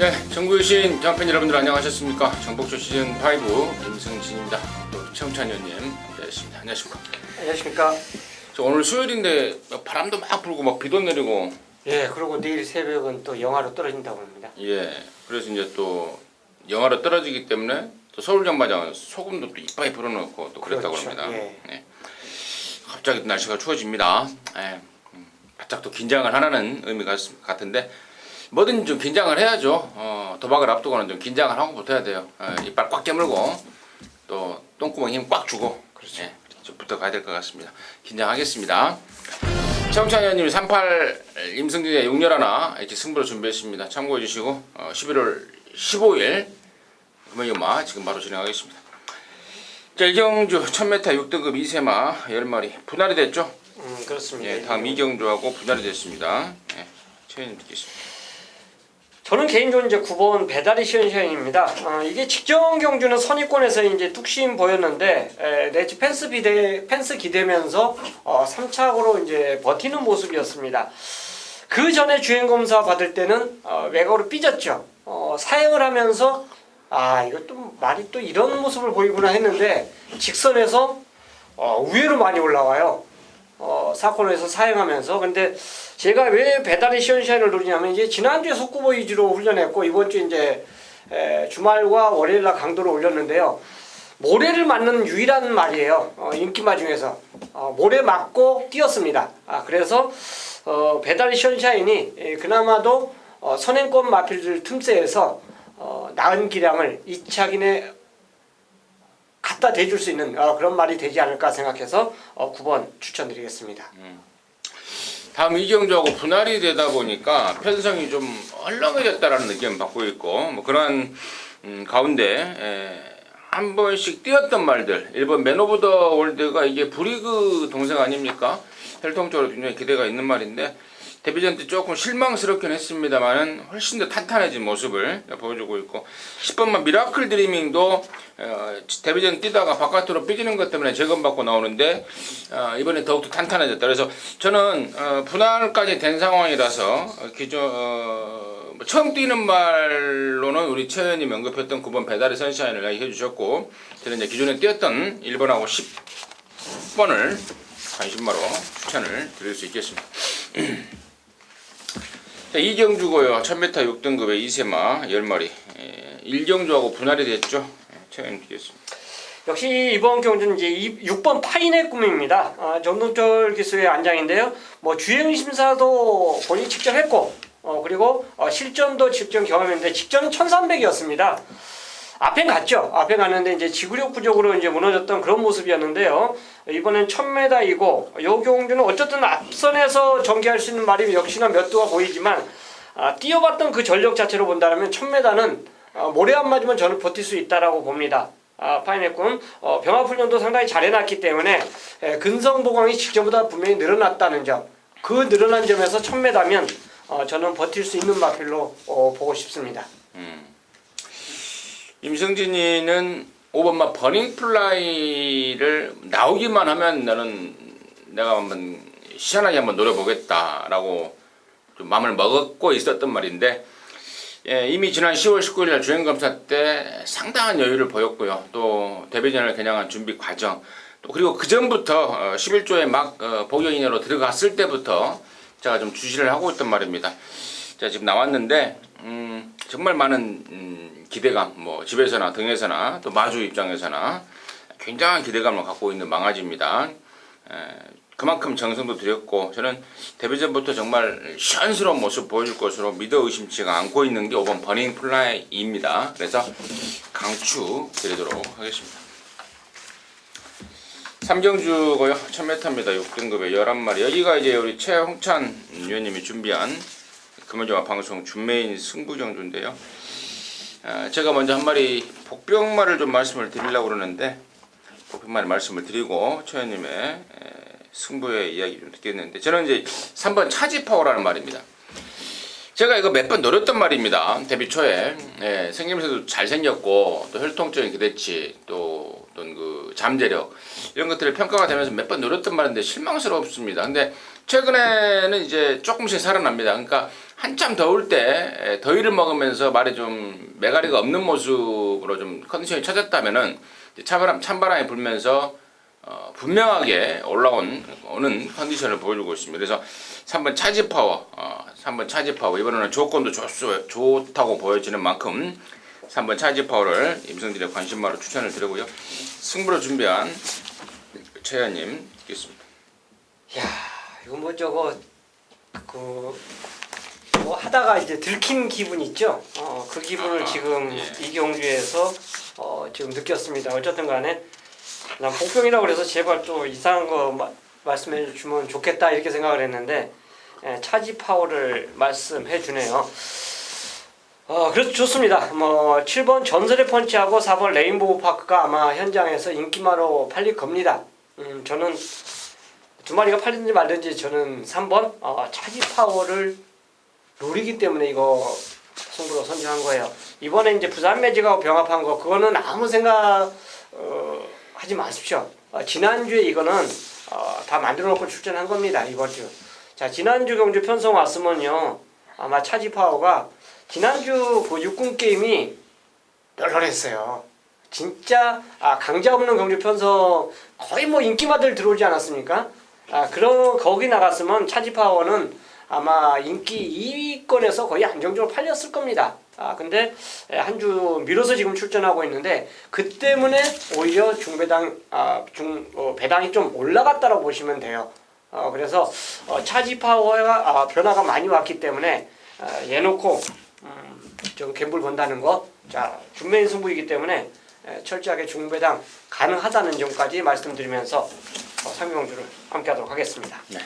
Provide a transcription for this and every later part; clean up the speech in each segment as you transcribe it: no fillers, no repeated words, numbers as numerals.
네, 정부유신 경합팬 여러분들 안녕하셨습니까? 정복쇼 시즌5 임승진입니다. 또 최홍찬 의원님 함께하겠습니다. 안녕하십니까? 안녕하십니까? 저 오늘 수요일인데 바람도 막 불고 막 비도 내리고. 예, 그리고 내일 새벽은 또 영하로 떨어진다고 합니다. 예, 그래서 이제 또 영하로 떨어지기 때문에 또 서울 정마장은 소금도 또 이빨에 불어넣고 또 그랬다고 그렇죠. 합니다. 예. 네. 갑자기 날씨가 추워집니다. 예, 바짝 또 긴장을 하라는 의미 같은데. 뭐든 좀 긴장을 해야죠. 도박을 앞두고는 좀 긴장을 하고 붙어야 돼요. 이빨 꽉 깨물고 또 똥구멍에 힘 꽉 주고. 그렇죠. 예, 좀 붙어가야 될 것 같습니다. 긴장하겠습니다. 최홍찬 의원님 38 임승진의 6열1 이렇게 승부를 준비했습니다. 참고해 주시고 11월 15일 금요일마 지금 바로 진행하겠습니다. 자, 이경주 1000m 6등급 2세마 10마리 분할이 됐죠? 그렇습니다. 예, 다음 이경주하고 분할이 됐습니다. 예, 최현님 듣겠습니다. 저는 개인적으로 이제 9번 배다리 시원시원입니다. 이게 직전 경주는 선입권에서 이제 뚝심 보였는데 내지 펜스 기대면서 3착으로 이제 버티는 모습이었습니다. 그 전에 주행 검사 받을 때는 외곽으로 삐졌죠. 사행을 하면서 이거 또 말이 또 이런 모습을 보이구나 했는데 직선에서 우회로 많이 올라와요. 사코너에서 사행하면서. 근데 제가 왜 배다리 시원시원을 노리냐면 이제 지난주에 속구보 위주로 훈련했고 이번 주 이제 주말과 월요일날 강도를 올렸는데요. 모래를 맞는 유일한 말이에요. 인기말 중에서 모래 맞고 뛰었습니다. 그래서 배다리 시원샤인이 그나마도 선행권 마필들 틈새에서 나은 기량을 2차 이내 갖다 대줄 수 있는 그런 말이 되지 않을까 생각해서 9번 추천드리겠습니다. 다음 이경주하고 분할이 되다 보니까 편성이 좀 헐렁해졌다라는 느낌을 받고 있고 뭐 그런 가운데 한 번씩 뛰었던 말들 1번 맨 오브 더 월드가 이게 브리그 동생 아닙니까? 혈통적으로 굉장히 기대가 있는 말인데 데뷔전 때 조금 실망스럽긴 했습니다만은 훨씬 더 탄탄해진 모습을 보여주고 있고 10번만 미라클 드리밍도 데뷔전 뛰다가 바깥으로 삐지는 것 때문에 재검받고 나오는데 이번에 더욱더 탄탄해졌다. 그래서 저는 분할까지 된 상황이라서 처음 뛰는 말로는 우리 최 의원님 언급했던 9번 배달의 선샤인을 이야기해 주셨고 저는 이제 기존에 뛰었던 1번하고 10번을 관심마로 추천을 드릴 수 있겠습니다. 자, 이경주고요. 1000m 6등급의 2세마 10마리. 일경주하고 분할이 됐죠. 최근 기겠습니다. 역시 이번 경주는 이제 6번 파인의 꿈입니다. 정동철 기수의 안장인데요. 뭐 주행 심사도 본인이 직접 했고, 그리고 실전도 직접 경험했는데 직전은 1300이었습니다. 앞에 갔죠. 앞에 갔는데 이제 지구력 부족으로 이제 무너졌던 그런 모습이었는데요. 이번엔 1000m이고 이 경주는 어쨌든 앞선에서 전개할 수 있는 말이 역시나 몇 도가 보이지만 뛰어봤던 그 전력 자체로 본다면 1000m는 모래 안 맞으면 저는 버틸 수 있다라고 봅니다. 파인애꿈 병합훈련도 상당히 잘 해놨기 때문에 근성 보강이 직전보다 분명히 늘어났다는 점, 그 늘어난 점에서 1000m면 저는 버틸 수 있는 마필로 보고 싶습니다. 임승진이는 5번마 버닝플라이를 나오기만 하면 내가 한번 시원하게 한번 노려보겠다라고 좀 마음을 먹고 있었던 말인데 이미 지난 10월 19일 날 주행검사 때 상당한 여유를 보였고요. 또 데뷔전을 겨냥한 준비 과정 또 그리고 그 전부터 11조에 막 복용 이내로 들어갔을 때부터 제가 좀 주시를 하고 있단 말입니다. 자, 지금 나왔는데 정말 많은 기대감, 뭐 집에서나 등에서나 또 마주 입장에서나 굉장한 기대감을 갖고 있는 망아지입니다. 그만큼 정성도 들였고 저는 데뷔전부터 정말 시원스러운 모습 보여줄 것으로 믿어 의심치가 않고 있는 게 5번 버닝 플라이입니다. 그래서 강추 드리도록 하겠습니다. 삼경주고요. 1000m입니다. 6등급의 11마리. 여기가 이제 우리 최홍찬 위원님이 준비한 금요일화 방송 준메인 승부경주인데요. 제가 먼저 한 마리 복병말을 좀 말씀을 드리려고 그러는데 복병말 말씀을 드리고 최 의원님의 승부의 이야기 좀 듣겠는데 저는 이제 3번 차지파워라는 말입니다. 제가 이거 몇 번 노렸던 말입니다. 데뷔 초에 생김새도 잘생겼고 또 혈통적인 기대치 또 어떤 그 잠재력 이런 것들이 평가가 되면서 몇 번 노렸던 말인데 실망스럽습니다. 근데 최근에는 이제 조금씩 살아납니다. 그러니까 한참 더울 때 더위를 먹으면서 말이 좀 매가리가 없는 모습으로 좀 컨디션이 처졌다면은 이제 찬바람이 불면서 분명하게 오는 컨디션을 보여주고 있습니다. 그래서 3번 차지파워 이번에는 조건도 좋다고 보여지는 만큼 3번 차지파워를 임성진의 관심마로 추천을 드리고요. 승부로 준비한 최현님 듣겠습니다. 야, 이거 뭐 저거 뭐 하다가 이제 들킨 기분 있죠? 그 기분을 지금 예. 이 경주에서 지금 느꼈습니다. 어쨌든 간에 난 복병이라고 그래서 제발 또 이상한 거 말씀해 주면 좋겠다 이렇게 생각을 했는데 차지 파워를 말씀해 주네요. 그래서 좋습니다. 뭐 7번 전설의 펀치하고 4번 레인보우 파크가 아마 현장에서 인기마로 팔릴 겁니다. 저는 두 마리가 팔리는지 말든지 저는 3번 차지 파워를 노리기 때문에 이거 승부로 선정한 거예요. 이번에 이제 부산 매직하고 병합한 거 그거는 아무 생각 하지 마십시오. 지난주에 이거는 다 만들어 놓고 출전한 겁니다. 이번 주. 자, 지난주 경주 편성 왔으면요. 아마 차지 파워가 지난주 그 육군 게임이 널널했어요. 진짜 강자 없는 경주 편성 거의 뭐 인기마들 들어오지 않았습니까? 그런 거기 나갔으면 차지 파워는 아마 인기 2위권에서 거의 안정적으로 팔렸을 겁니다. 근데 한 주 미뤄서 지금 출전하고 있는데 그 때문에 오히려 배당이 좀 올라갔다고 보시면 돼요. 그래서 차지 파워가 변화가 많이 왔기 때문에 얘 놓고 좀 갬블 번다는 거, 자 준매인 승부이기 때문에 철저하게 중배당 가능하다는 점까지 말씀드리면서 3경주를 함께하도록 하겠습니다. 네.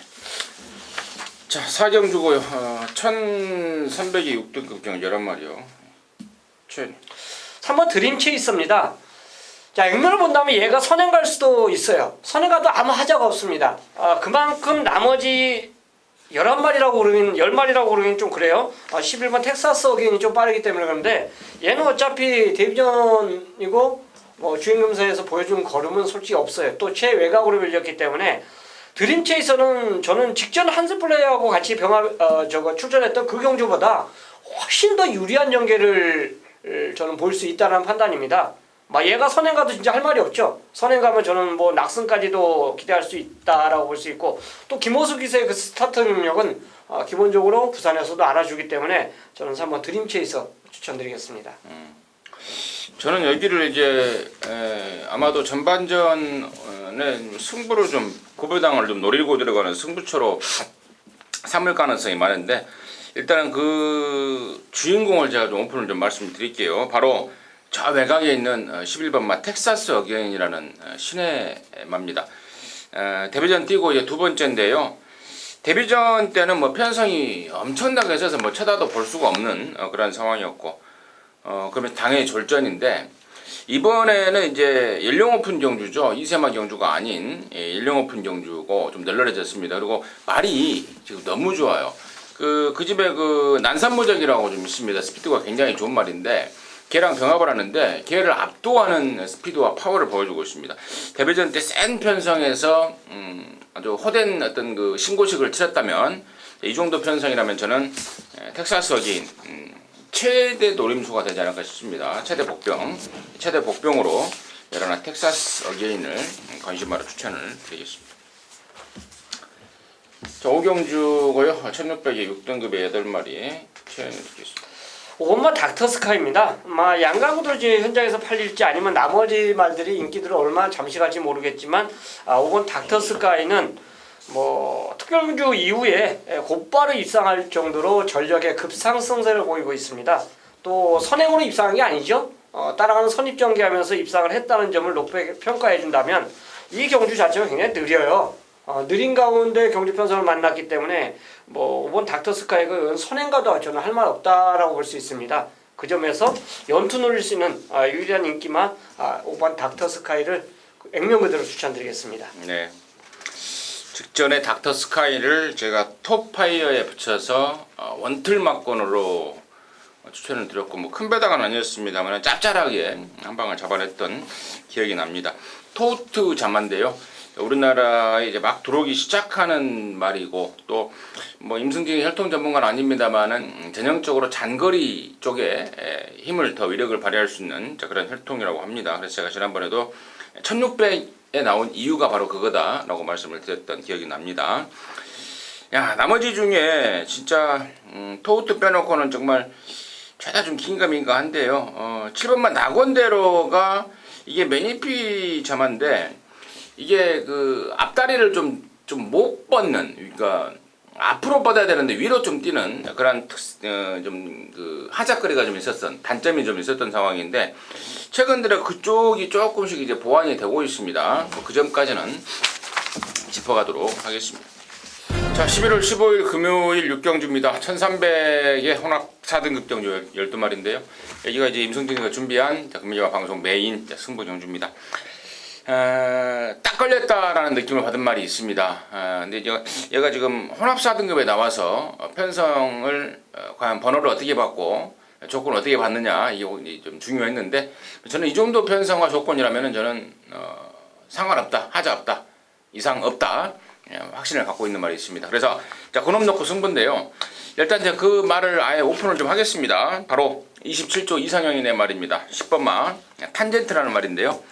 자, 4경주고요. 1300이 6등급 경 11마리요. 3번 드림 체이스입니다. 자, 액면을 본다면 얘가 선행 갈 수도 있어요. 선행 가도 아무 하자가 없습니다. 그만큼 나머지 11마리라고 그러긴 10마리라고 그러긴 좀 그래요. 11번 텍사스 어게인이 좀 빠르기 때문에 그런데 얘는 어차피 데뷔전이고 뭐 주행검사에서 보여준 걸음은 솔직히 없어요. 또 최외곽으로 밀렸기 때문에 드림 체이서는 저는 직전 한스 플레이하고 같이 출전했던 그 경주보다 훨씬 더 유리한 연계를 저는 볼 수 있다는 판단입니다. 얘가 선행 가도 진짜 할 말이 없죠. 선행 가면 저는 뭐 낙승까지도 기대할 수 있다라고 볼 수 있고 또 김호수 기세의 그 스타트 능력은 기본적으로 부산에서도 알아주기 때문에 저는 3번 드림 체이서 추천드리겠습니다. 저는 여기를 이제 아마도 전반전에 승부를 좀 고배당을 좀 노리고 들어가는 승부처로 삼을 가능성이 많은데 일단은 그 주인공을 제가 좀 오픈을 좀 말씀드릴게요. 바로 저 외곽에 있는 11번 마 텍사스 어게인이라는 신의 마입니다. 데뷔전 뛰고 이제 두 번째인데요. 데뷔전 때는 뭐 편성이 엄청나게 있어서 뭐 쳐다도 볼 수가 없는 그런 상황이었고 그러면 당연히 졸전인데 이번에는 이제 연령 오픈 경주죠. 이세마 경주가 아닌 연령 오픈 경주고 좀 널널해졌습니다. 그리고 말이 지금 너무 좋아요. 그 집에 그 난산무적이라고 좀 있습니다. 스피드가 굉장히 좋은 말인데 걔랑 병합을 하는데 걔를 압도하는 스피드와 파워를 보여주고 있습니다. 데뷔전 때 센 편성에서 아주 호된 어떤 그 신고식을 치렀다면 이 정도 편성이라면 저는 텍사스 어게인 최대 노림수가 되지 않을까 싶습니다. 최대 복병으로 열하나 텍사스 어게인을 관심마로 추천을 드리겠습니다. 자, 5경주고요. 1600에 6등급의 8마리 추천을 드리겠습니다. 5번만 닥터스카입니다. 양가구도 이제 현장에서 팔릴지 아니면 나머지 말들이 인기들을 얼마나 잠시 갈지 모르겠지만 5번 닥터스카이는 뭐 특별경주 이후에 곧바로 입상할 정도로 전력의 급상승세를 보이고 있습니다. 또 선행으로 입상한 게 아니죠. 따라가는 선입전개하면서 입상을 했다는 점을 높게 평가해 준다면 이 경주 자체가 굉장히 느려요. 느린 가운데 경주 편성을 만났기 때문에 뭐 5번 닥터스카이가 선행가도 저는 할 말 없다라고 볼 수 있습니다. 그 점에서 연투 노릴 수 있는 유일한 인기만 5번 닥터스카이를 액면 그대로 추천드리겠습니다. 네. 직전에 닥터스카이를 제가 톱파이어에 붙여서 원틀 막건으로 추천을 드렸고 뭐 큰 배당은 아니었습니다만 짭짤하게 한 방을 잡아냈던 기억이 납니다. 토트 자만데요. 우리나라에 이제 막 들어오기 시작하는 말이고 또 뭐 임승진이 혈통 전문가는 아닙니다만은 전형적으로 장거리 쪽에 힘을 더 위력을 발휘할 수 있는 그런 혈통이라고 합니다. 그래서 제가 지난번에도 1600에 나온 이유가 바로 그거다라고 말씀을 드렸던 기억이 납니다. 야, 나머지 중에 진짜 토우트 빼놓고는 정말 죄다 좀 긴가민가 한데요. 7번만 낙원대로가 이게 매니피 자마인데 이게 그 앞다리를 좀 못 뻗는, 그러니까 앞으로 뻗어야 되는데 위로 좀 뛰는 그런 좀 그 하작거리가 좀 있었던, 단점이 좀 있었던 상황인데 최근 들어 그쪽이 조금씩 이제 보완이 되고 있습니다. 그 점까지는 짚어가도록 하겠습니다. 자, 11월 15일 금요일 6경주입니다. 1300의 혼합 4등급 경주 12마리인데요. 여기가 이제 임성진이가 준비한 금요일 방송 메인 승부 경주입니다. 딱 걸렸다라는 느낌을 받은 말이 있습니다. 근데 얘가 지금 혼합 4등급에 나와서 편성을 과연 번호를 어떻게 받고 조건을 어떻게 받느냐 이게 좀 중요했는데 저는 이 정도 편성과 조건이라면은 저는 상관없다, 하자 없다, 이상 없다 확신을 갖고 있는 말이 있습니다. 그래서 자, 그놈 놓고 승부인데요. 일단 제가 그 말을 아예 오픈을 좀 하겠습니다. 바로 27조 이상형인의 말입니다. 10번마 탄젠트라는 말인데요.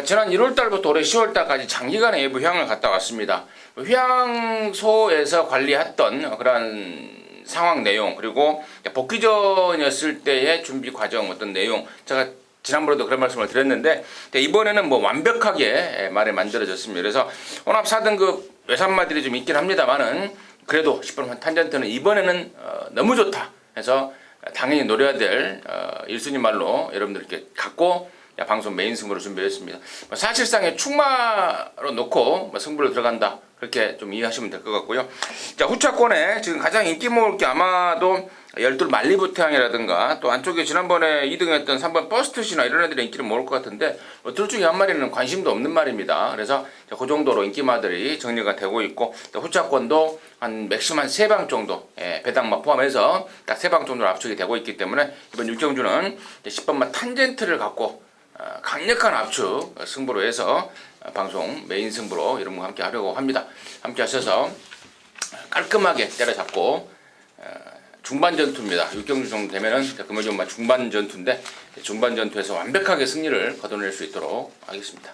지난 1월달부터 올해 10월달까지 장기간의 외부 휴양을 갔다 왔습니다. 휴양소에서 관리했던 그런 상황 내용, 그리고 복귀 전이었을 때의 준비 과정 어떤 내용, 제가 지난번에도 그런 말씀을 드렸는데 이번에는 뭐 완벽하게 말이 만들어졌습니다. 그래서 혼합 4등급 외산마들이 좀 있긴 합니다만은 그래도 10번 탄젠트는 이번에는 너무 좋다 해서 당연히 노려야 될 1순위 말로 여러분들께 갖고 방송 메인 승부를 준비했습니다. 사실상의 축마로 놓고 승부를 들어간다, 그렇게 좀 이해하시면 될 것 같고요. 자, 후차권에 지금 가장 인기 모을 게 아마도 12 말리부태항이라든가 또 안쪽에 지난번에 2등했던 3번 버스트시나 이런 애들이 인기를 모을 것 같은데 둘 중에 한 마리는 관심도 없는 말입니다. 그래서 그 정도로 인기마들이 정리가 되고 있고 후차권도 한 맥시멈 3방 정도, 배당마 포함해서 딱 3방 정도로 압축이 되고 있기 때문에 이번 6경주는 10번만 탄젠트를 갖고 강력한 압축 승부로 해서 방송 메인 승부로 여러분과 함께 하려고 합니다. 함께 하셔서 깔끔하게 때려잡고 중반 전투입니다. 6경주 정도 되면은 금요일 중반 전투인데 중반 전투에서 완벽하게 승리를 거둬낼 수 있도록 하겠습니다.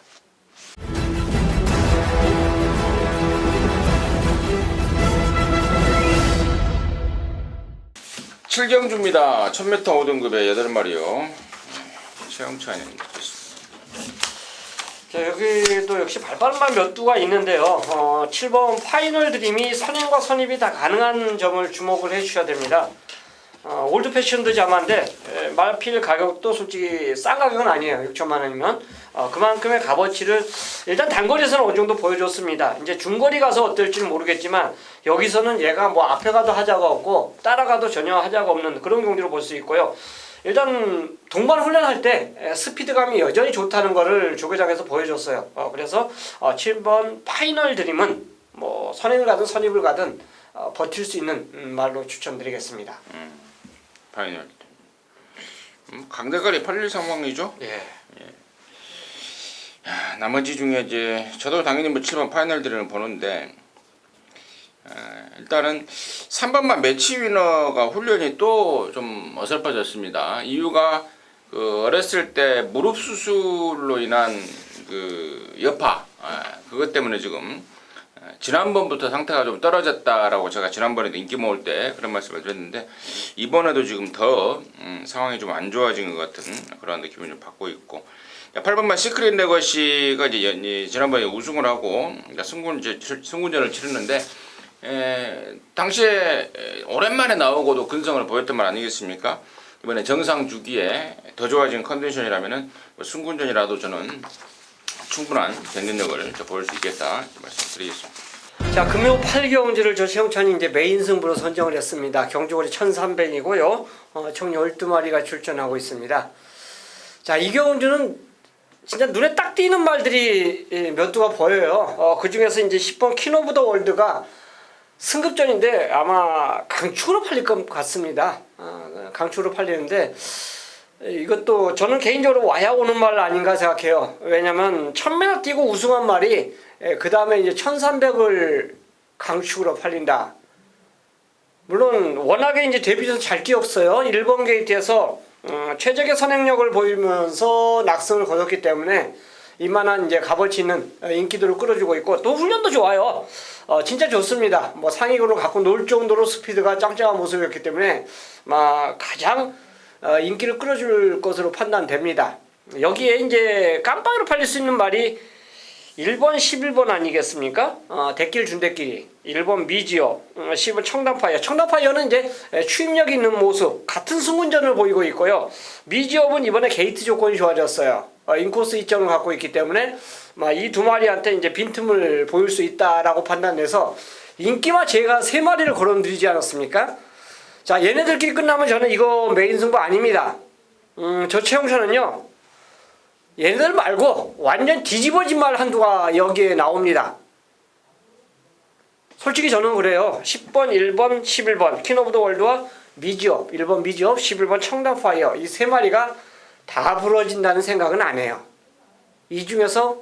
7경주입니다. 1000m 5등급의 8마리요. 최영찬이 있습니다. 자, 여기도 역시 발발만 몇 두가 있는데요. 7번 파이널 드림이 선행과 선입이 다 가능한 점을 주목을 해주셔야 됩니다. 올드 패션드 자마인데 말필 가격도 솔직히 싼 가격은 아니에요. 6천만 원이면 그만큼의 값어치를 일단 단거리에서는 어느 정도 보여줬습니다. 이제 중거리 가서 어떨지는 모르겠지만 여기서는 얘가 뭐 앞에 가도 하자가 없고 따라가도 전혀 하자가 없는 그런 경기로 볼 수 있고요. 일단 동반 훈련할 때 스피드감이 여전히 좋다는 것을 조교장에서 보여줬어요. 그래서 7번 파이널 드림은 뭐 선행을 가든 선입을 가든 버틸 수 있는 말로 추천드리겠습니다. 파이널 강대가리 8일 상황이죠. 예. 나머지 중에 이제 저도 당연히 뭐 7번 파이널 드림을 보는데 일단은 3번만 매치 위너가 훈련이 또 좀 어설퍼졌습니다. 이유가 그 어렸을 때 무릎 수술로 인한 그 여파, 그것 때문에 지금 지난번부터 상태가 좀 떨어졌다라고 제가 지난번에도 인기 모을 때 그런 말씀을 드렸는데 이번에도 지금 더 상황이 좀 안 좋아진 것 같은 그런 느낌을 좀 받고 있고 8번만 시크릿 레거시가 이제 지난번에 우승을 하고 승군전을 치렀는데 당시에 오랜만에 나오고도 근성을 보였던 말 아니겠습니까? 이번에 정상 주기에 더 좋아진 컨디션이라면은 승군전이라도 저는 충분한 경쟁력을 보일 수 있겠다 말씀드리겠습니다. 자, 금요 8경주를 저 최영찬이 이제 메인 승부로 선정을 했습니다. 경주거리 1300이고요. 총 12마리가 출전하고 있습니다. 자, 이 경주는 진짜 눈에 딱 띄는 말들이 몇 두가 보여요. 그 중에서 이제 10번 퀸 오브 더 월드가 승급전인데 아마 강축으로 팔릴 것 같습니다. 강축으로 팔리는데 이것도 저는 개인적으로 와야 오는 말 아닌가 생각해요. 왜냐면 1000m 뛰고 우승한 말이 그 다음에 이제 1300을 강축으로 팔린다. 물론 워낙에 이제 데뷔해서 잘 뛰었어요. 1번 게이트에서 최적의 선행력을 보이면서 낙승을 거뒀기 때문에 이만한 이제 값어치 있는 인기도를 끌어주고 있고 또 훈련도 좋아요. 진짜 좋습니다. 뭐 상위군으로 갖고 놀 정도로 스피드가 짱짱한 모습이었기 때문에 가장 인기를 끌어줄 것으로 판단됩니다. 여기에 이제 깜빡이로 팔릴 수 있는 말이 1번, 11번 아니겠습니까? 대길 준대길이 1번 미지어, 10번 청담파이어. 청담파이어는 이제 추임력 있는 모습, 같은 승군전을 보이고 있고요. 미지업은 이번에 게이트 조건이 좋아졌어요. 인코스 이점을 갖고 있기 때문에 이 두 마리한테 이제 빈틈을 보일 수 있다라고 판단돼서 인기마 제가 세 마리를 걸어드리지 않았습니까? 자, 얘네들끼리 끝나면 저는 이거 메인 승부 아닙니다. 저 최용천은요, 얘네들 말고 완전 뒤집어진 말 한두가 여기에 나옵니다. 솔직히 저는 그래요. 10번, 1번, 11번 퀸 오브 더 월드와 미지업, 1번 미지업, 11번 청담파이어 이 세 마리가 다 부러진다는 생각은 안 해요. 이 중에서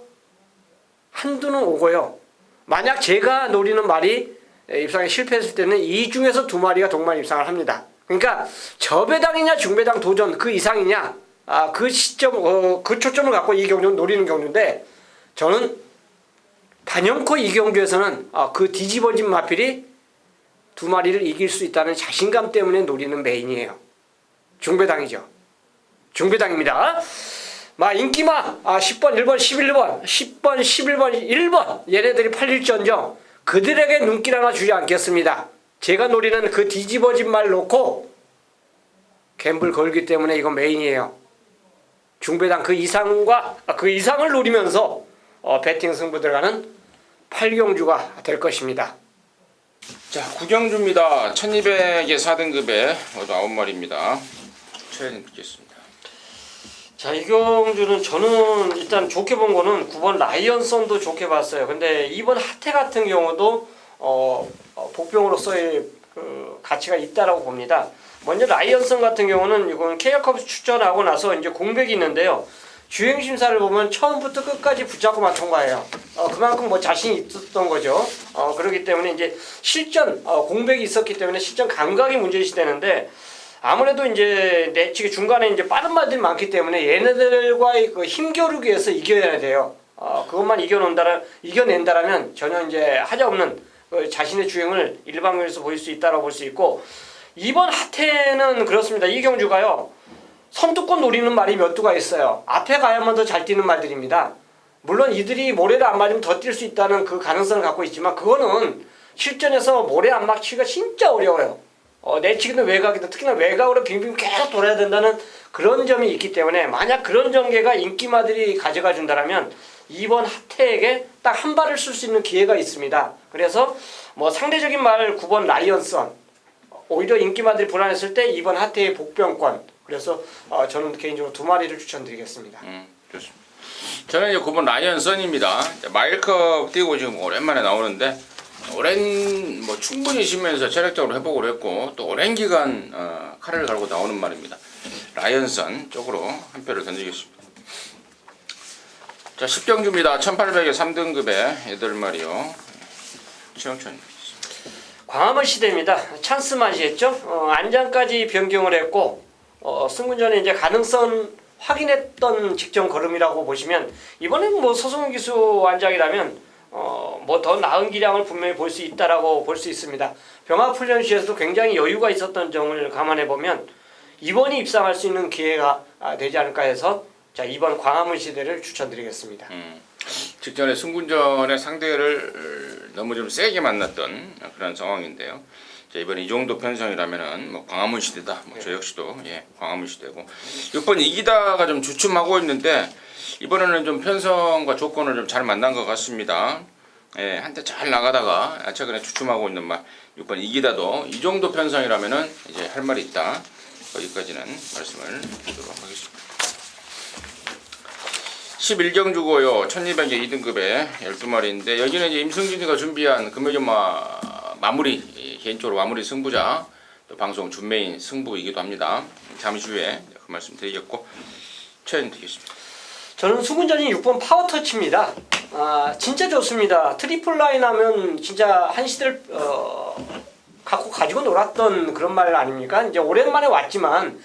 한두는 오고요. 만약 제가 노리는 말이 입상에 실패했을 때는 이 중에서 두 마리가 동반 입상을 합니다. 그러니까 저배당이냐 중배당 도전 그 이상이냐 그 시점 그 초점을 갖고 이 경주는 노리는 경주인데 저는 단연코 이 경주에서는 그 뒤집어진 마필이 두 마리를 이길 수 있다는 자신감 때문에 노리는 메인이에요. 중배당이죠. 중배당입니다. 인기마 10번, 1번, 11번, 10번, 11번, 1번 얘네들이 팔릴지언정 그들에게 눈길 하나 주지 않겠습니다. 제가 노리는 그 뒤집어진 말 놓고 갬블 걸기 때문에 이건 메인이에요. 중배당 그 이상과 그 이상을 노리면서 배팅 승부 들어가는 8경주가 될 것입니다. 자, 9경주입니다. 1200의 4등급에 모두 9마리입니다. 최근 듣겠습니다. 자, 이 경주는 저는 일단 좋게 본 거는 9번 라이언선도 좋게 봤어요. 근데 2번 하태 같은 경우도 복병으로서의 그 가치가 있다라고 봅니다. 먼저 라이언선 같은 경우는 이건 KR컵 출전하고 나서 이제 공백이 있는데요. 주행 심사를 보면 처음부터 끝까지 붙잡고만 통과해요. 그만큼 뭐 자신이 있었던 거죠. 그렇기 때문에 이제 실전 공백이 있었기 때문에 실전 감각이 문제시 되는데 아무래도 이제 내치기 중간에 이제 빠른 말들이 많기 때문에 얘네들과의 그 힘겨루기 위해서 이겨야 돼요. 그것만 이겨낸다라면 전혀 이제 하자없는 자신의 주행을 일방면에서 보일 수 있다라고 볼 수 있고 이번 하태는 그렇습니다. 이 경주가요. 선두권 노리는 말이 몇 두가 있어요. 앞에 가야만 더 잘 뛰는 말들입니다. 물론 이들이 모래를 안 맞으면 더 뛸 수 있다는 그 가능성을 갖고 있지만 그거는 실전에서 모래 안 맞추기가 진짜 어려워요. 내치기든 외곽이든 특히나 외곽으로 빙빙 계속 돌아야 된다는 그런 점이 있기 때문에 만약 그런 전개가 인기마들이 가져가 준다면 이번 하태에게 딱 한 발을 쓸 수 있는 기회가 있습니다. 그래서 뭐 상대적인 말 9번 라이언선 오히려 인기마들이 불안했을 때 이번 하태의 복병권 그래서 저는 개인적으로 두 마리를 추천드리겠습니다. 좋습니다. 저는 이제 9번 라이언선입니다. 마일컵 뛰고 지금 오랜만에 나오는데 오랜 뭐 충분히 쉬면서 체력적으로 회복을 했고 또 오랜 기간 칼을 갈고 나오는 말입니다. 라이언선 쪽으로 한 표를 던지겠습니다. 자, 10경주입니다. 1800에 3등급에 8마리요. 최영천. 광화문 시대입니다. 찬스 맛이었죠. 안장까지 변경을 했고 승군 전에 이제 가능성 확인했던 직전 걸음이라고 보시면 이번엔 뭐 서승훈 기수 안장이라면 뭐 더 나은 기량을 분명히 볼 수 있다라고 볼 수 있습니다. 병합훈련시에서도 굉장히 여유가 있었던 점을 감안해 보면 이번이 입상할 수 있는 기회가 되지 않을까 해서 자, 이번 광화문 시대를 추천드리겠습니다. 직전에 승군전의 상대를 너무 좀 세게 만났던 그런 상황인데요. 자, 이번 이 정도 편성이라면은 뭐 광화문 시대다. 뭐 저 역시도 광화문 시대고 6번 이기다가 좀 주춤하고 있는데 이번에는 좀 편성과 조건을 좀 잘 만난 것 같습니다. 한때 잘 나가다가 최근에 주춤하고 있는 말 6번 이기다도 이 정도 편성이라면은 이제 할 말이 있다. 여기까지는 말씀을 드리도록 하겠습니다. 11경주고요. 1200의 2등급에 12마리인데 여기는 이제 임승진이가 준비한 금요일마 마무리 개인적으로 마무리 승부자 또 방송 준메인 승부이기도 합니다. 잠시 후에 그 말씀 드리겠고 최현님 드리겠습니다. 저는 수군전이 6번 파워터치입니다. 진짜 좋습니다. 트리플 라인 하면 진짜 한 시대를 가지고 놀았던 그런 말 아닙니까? 이제 오랜만에 왔지만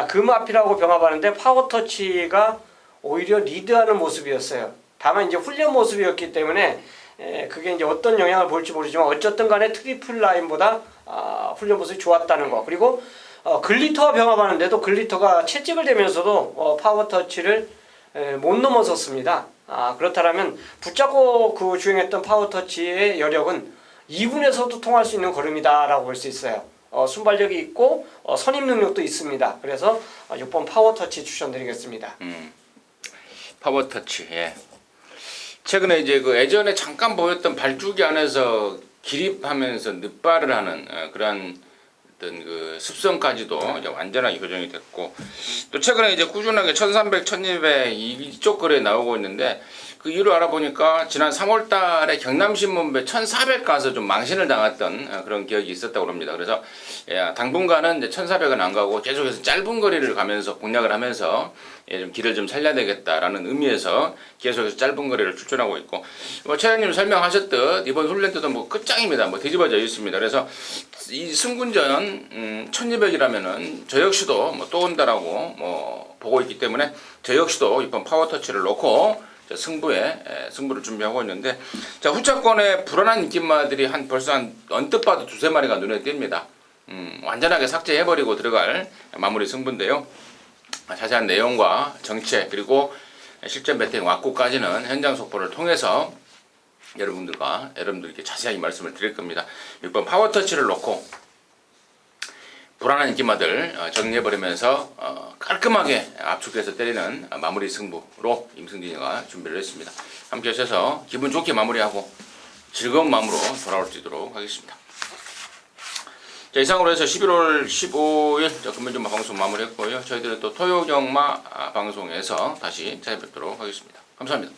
금앞이라고 병합하는데 파워터치가 오히려 리드하는 모습이었어요. 다만 이제 훈련 모습이었기 때문에 그게 이제 어떤 영향을 볼지 모르지만 어쨌든 간에 트리플 라인보다 훈련 모습이 좋았다는 거. 그리고 글리터와 병합하는데도 글리터가 채찍을 대면서도 파워터치를 못 넘어섰습니다. 그렇다면 붙잡고 그 주행했던 파워터치의 여력은 2군에서도 통할 수 있는 걸음이다라고 볼 수 있어요. 순발력이 있고 선임 능력도 있습니다. 그래서 6번 파워터치 추천드리겠습니다. 파워터치. 예. 최근에 이제 그 예전에 잠깐 보였던 발주기 안에서 기립하면서 늑발을 하는 그러한 어떤 그 습성까지도 이제 완전하게 교정이 됐고, 또 최근에 이제 꾸준하게 1300, 1200 이쪽 거래에 나오고 있는데, 그 이유를 알아보니까 지난 3월달에 경남신문배 1400 가서 좀 망신을 당했던 그런 기억이 있었다고 합니다. 그래서 당분간은 이제 1400은 안 가고 계속해서 짧은 거리를 가면서 공략을 하면서 좀 길을 좀 살려야 되겠다라는 의미에서 계속해서 짧은 거리를 추천하고 있고, 최현님 설명하셨듯 이번 훈련 때도 뭐 끝장입니다. 뭐 뒤집어져 있습니다. 그래서 이 승군전 1200이라면은 저 역시도 뭐 또 온다라고 뭐 보고 있기 때문에 저 역시도 이번 파워터치를 놓고 승부를 준비하고 있는데, 자, 후차권에 불안한 인기마들이 벌써 언뜻 봐도 두세 마리가 눈에 띕니다. 완전하게 삭제해버리고 들어갈 마무리 승부인데요. 자세한 내용과 정체 그리고 실전 배팅 왁구까지는 현장 속보를 통해서 여러분들께 자세하게 말씀을 드릴 겁니다. 6번 파워터치를 놓고 불안한 인기마들 정리해버리면서 깔끔하게 압축해서 때리는 마무리 승부로 임승진이가 준비를 했습니다. 함께 하셔서 기분 좋게 마무리하고 즐거운 마음으로 돌아올 수 있도록 하겠습니다. 자, 이상으로 해서 11월 15일 금요일마 방송 마무리했고요. 저희들은 또 토요경마 방송에서 다시 찾아뵙도록 하겠습니다. 감사합니다.